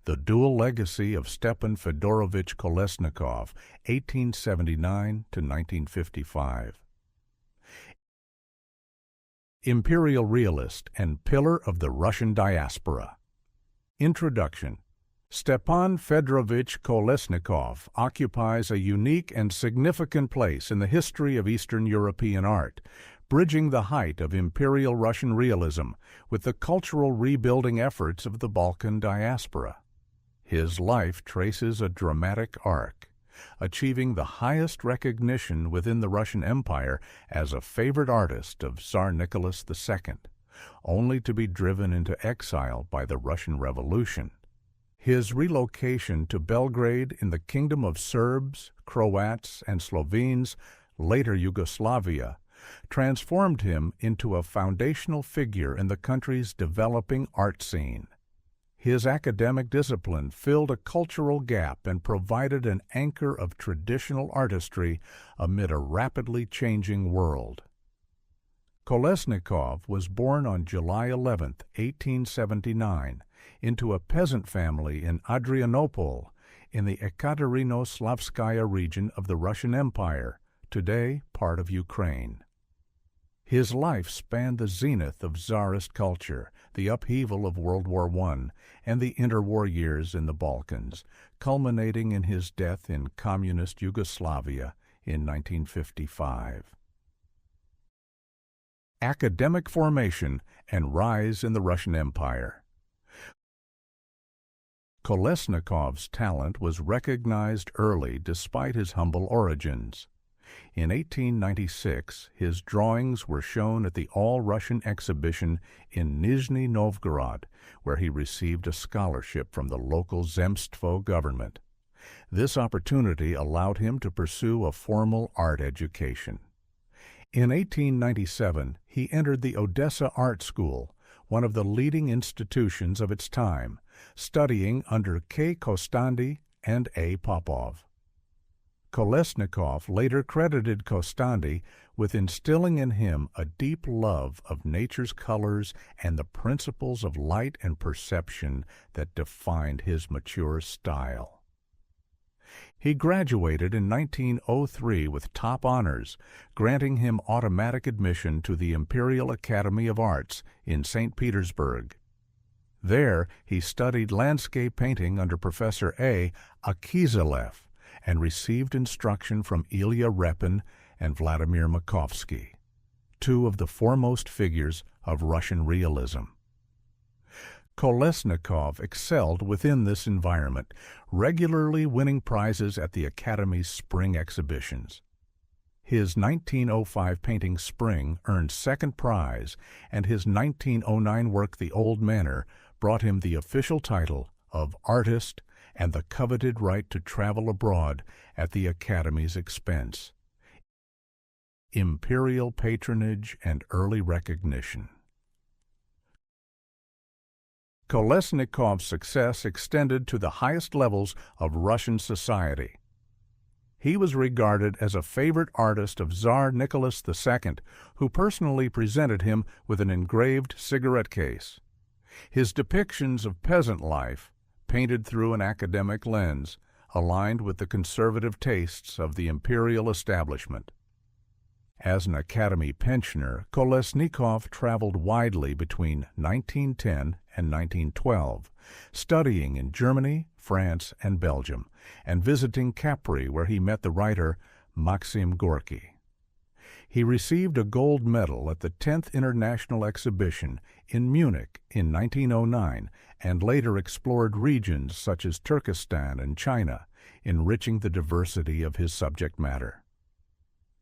The Dual Legacy of Stepan Fedorovich Kolesnikov, 1879 to 1955. Imperial Realist and Pillar of the Russian Diaspora. Introduction. Stepan Fedorovich Kolesnikov occupies a unique and significant place in the history of Eastern European art, bridging the height of Imperial Russian realism with the cultural rebuilding efforts of the Balkan diaspora. His life traces a dramatic arc, achieving the highest recognition within the Russian Empire as a favorite artist of Tsar Nicholas II, only to be driven into exile by the Russian Revolution. His relocation to Belgrade in the Kingdom of Serbs, Croats, and Slovenes, later Yugoslavia, transformed him into a foundational figure in the country's developing art scene. His academic discipline filled a cultural gap and provided an anchor of traditional artistry amid a rapidly changing world. Kolesnikov was born on July 11, 1879, into a peasant family in Adrianople, in the Ekaterinoslavskaya region of the Russian Empire, today part of Ukraine. His life spanned the zenith of Tsarist culture, the upheaval of World War I, and the interwar years in the Balkans, culminating in his death in communist Yugoslavia in 1955. Academic formation and rise in the Russian Empire. Kolesnikov's talent was recognized early despite his humble origins. In 1896, his drawings were shown at the All-Russian exhibition in Nizhny Novgorod, where he received a scholarship from the local Zemstvo government. This opportunity allowed him to pursue a formal art education. In 1897, he entered the Odessa Art School, one of the leading institutions of its time, studying under K. Kostandi and A. Popov. Kolesnikov later credited Kostandi with instilling in him a deep love of nature's colors and the principles of light and perception that defined his mature style. He graduated in 1903 with top honors, granting him automatic admission to the Imperial Academy of Arts in St. Petersburg. There, he studied landscape painting under Professor A. Exile and received instruction from Ilya Repin and Vladimir Makovsky, two of the foremost figures of Russian realism. Kolesnikov excelled within this environment, regularly winning prizes at the Academy's spring exhibitions. His 1905 painting Spring earned second prize, and his 1909 work The Old Manor brought him the official title of Artist and the coveted right to travel abroad at the Academy's expense. Imperial patronage and early recognition. Kolesnikov's success extended to the highest levels of Russian society. He was regarded as a favorite artist of Tsar Nicholas II, who personally presented him with an engraved cigarette case. His depictions of peasant life, painted through an academic lens, aligned with the conservative tastes of the imperial establishment. As an Academy pensioner, Kolesnikov traveled widely between 1910 and 1912, studying in Germany, France, and Belgium, and visiting Capri, where he met the writer Maxim Gorky. He received a gold medal at the 10th International Exhibition in Munich in 1909 and later explored regions such as Turkestan and China, enriching the diversity of his subject matter.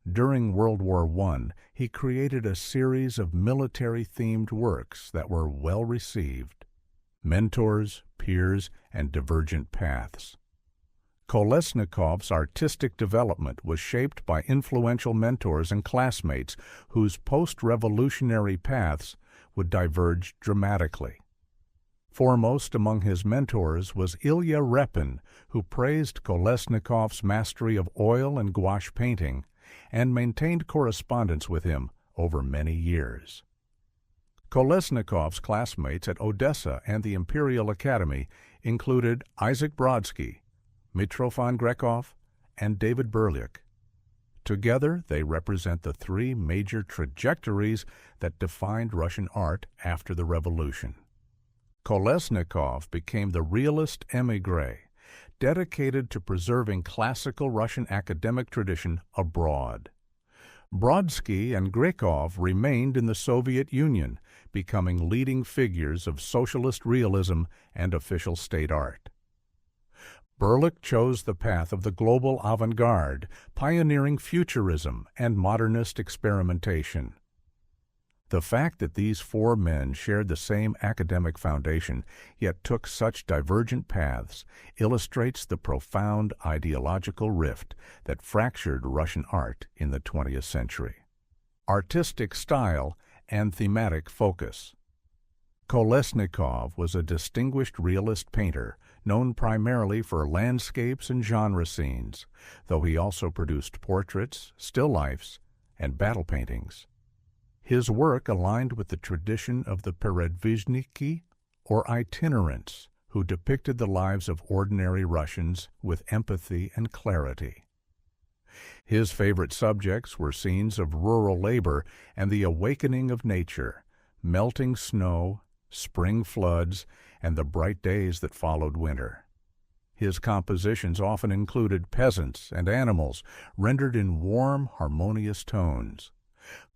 During World War I, he created a series of military-themed works that were well received: Mentors, Peers, and Divergent Paths. Kolesnikov's artistic development was shaped by influential mentors and classmates whose post-revolutionary paths would diverge dramatically. Foremost among his mentors was Ilya Repin, who praised Kolesnikov's mastery of oil and gouache painting and maintained correspondence with him over many years. Kolesnikov's classmates at Odessa and the Imperial Academy included Isaac Brodsky, Mitrofan Grekov, and David Berliuk. Together, they represent the three major trajectories that defined Russian art after the Revolution. Kolesnikov became the realist émigré, dedicated to preserving classical Russian academic tradition abroad. Brodsky and Grekov remained in the Soviet Union, becoming leading figures of socialist realism and official state art. Berliuk chose the path of the global avant-garde, pioneering futurism and modernist experimentation. The fact that these four men shared the same academic foundation, yet took such divergent paths, illustrates the profound ideological rift that fractured Russian art in the 20th century. Artistic style and thematic focus. Kolesnikov was a distinguished realist painter, known primarily for landscapes and genre scenes, though he also produced portraits, still lifes, and battle paintings. His work aligned with the tradition of the peredvishniki, or itinerants, who depicted the lives of ordinary Russians with empathy and clarity. His favorite subjects were scenes of rural labor and the awakening of nature, melting snow, spring floods, and the bright days that followed winter. His compositions often included peasants and animals, rendered in warm, harmonious tones.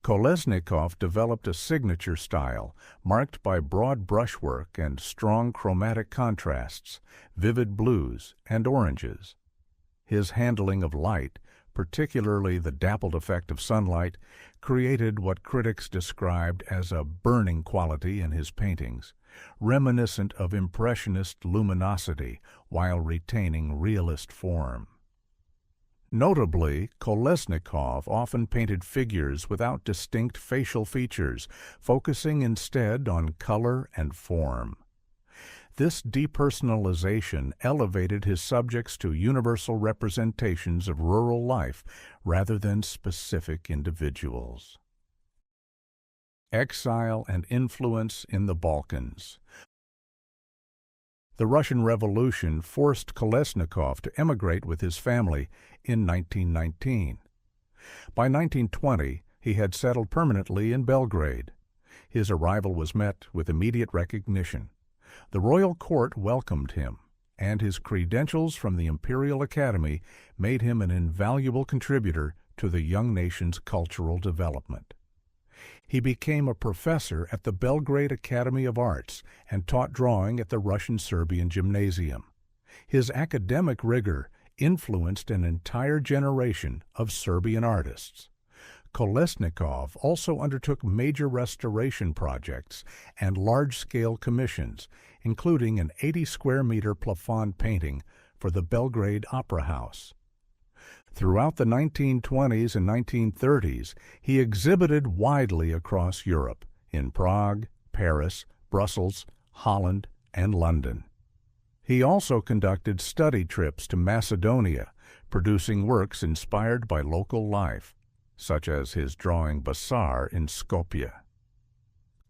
Kolesnikov developed a signature style marked by broad brushwork and strong chromatic contrasts, vivid blues and oranges. His handling of light, particularly the dappled effect of sunlight, created what critics described as a burning quality in his paintings, reminiscent of Impressionist luminosity while retaining realist form. Notably, Kolesnikov often painted figures without distinct facial features, focusing instead on color and form. This depersonalization elevated his subjects to universal representations of rural life rather than specific individuals. Exile and influence in the Balkans. The Russian Revolution forced Kolesnikov to emigrate with his family in 1919. By 1920, he had settled permanently in Belgrade. His arrival was met with immediate recognition. The royal court welcomed him, and his credentials from the Imperial Academy made him an invaluable contributor to the young nation's cultural development. He became a professor at the Belgrade Academy of Arts and taught drawing at the Russian-Serbian Gymnasium. His academic rigor influenced an entire generation of Serbian artists. Kolesnikov also undertook major restoration projects and large-scale commissions, including an 80-square-meter plafond painting for the Belgrade Opera House. Throughout the 1920s and 1930s, he exhibited widely across Europe, in Prague, Paris, Brussels, Holland, and London. He also conducted study trips to Macedonia, producing works inspired by local life, such as his drawing Tsar in Skopje.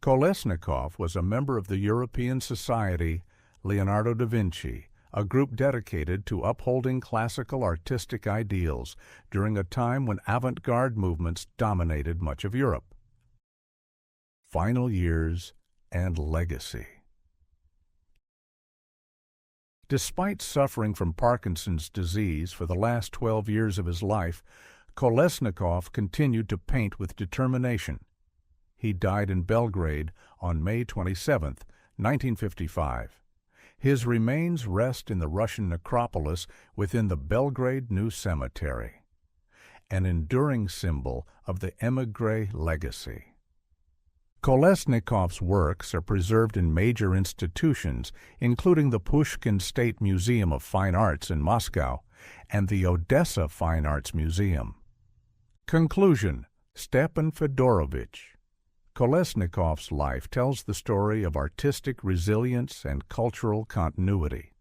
Kolesnikov was a member of the European Society Leonardo da Vinci, a group dedicated to upholding classical artistic ideals during a time when avant-garde movements dominated much of Europe. Final years and legacy. Despite suffering from Parkinson's disease for the last 12 years of his life, Kolesnikov continued to paint with determination. He died in Belgrade on May 27, 1955. His remains rest in the Russian necropolis within the Belgrade New Cemetery, an enduring symbol of the émigré legacy. Kolesnikov's works are preserved in major institutions, including the Pushkin State Museum of Fine Arts in Moscow and the Odessa Fine Arts Museum. Conclusion: Stepan Fedorovich Kolesnikov's life tells the story of artistic resilience and cultural continuity.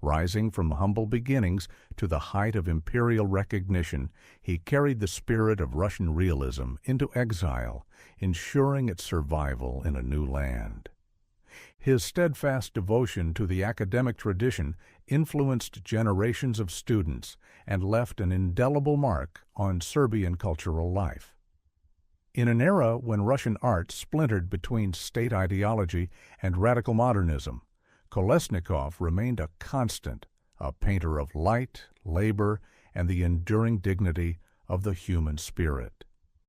Rising from humble beginnings to the height of imperial recognition, he carried the spirit of Russian realism into exile, ensuring its survival in a new land. His steadfast devotion to the academic tradition influenced generations of students and left an indelible mark on Serbian cultural life. In an era when Russian art splintered between state ideology and radical modernism, Kolesnikov remained a constant, a painter of light, labor, and the enduring dignity of the human spirit.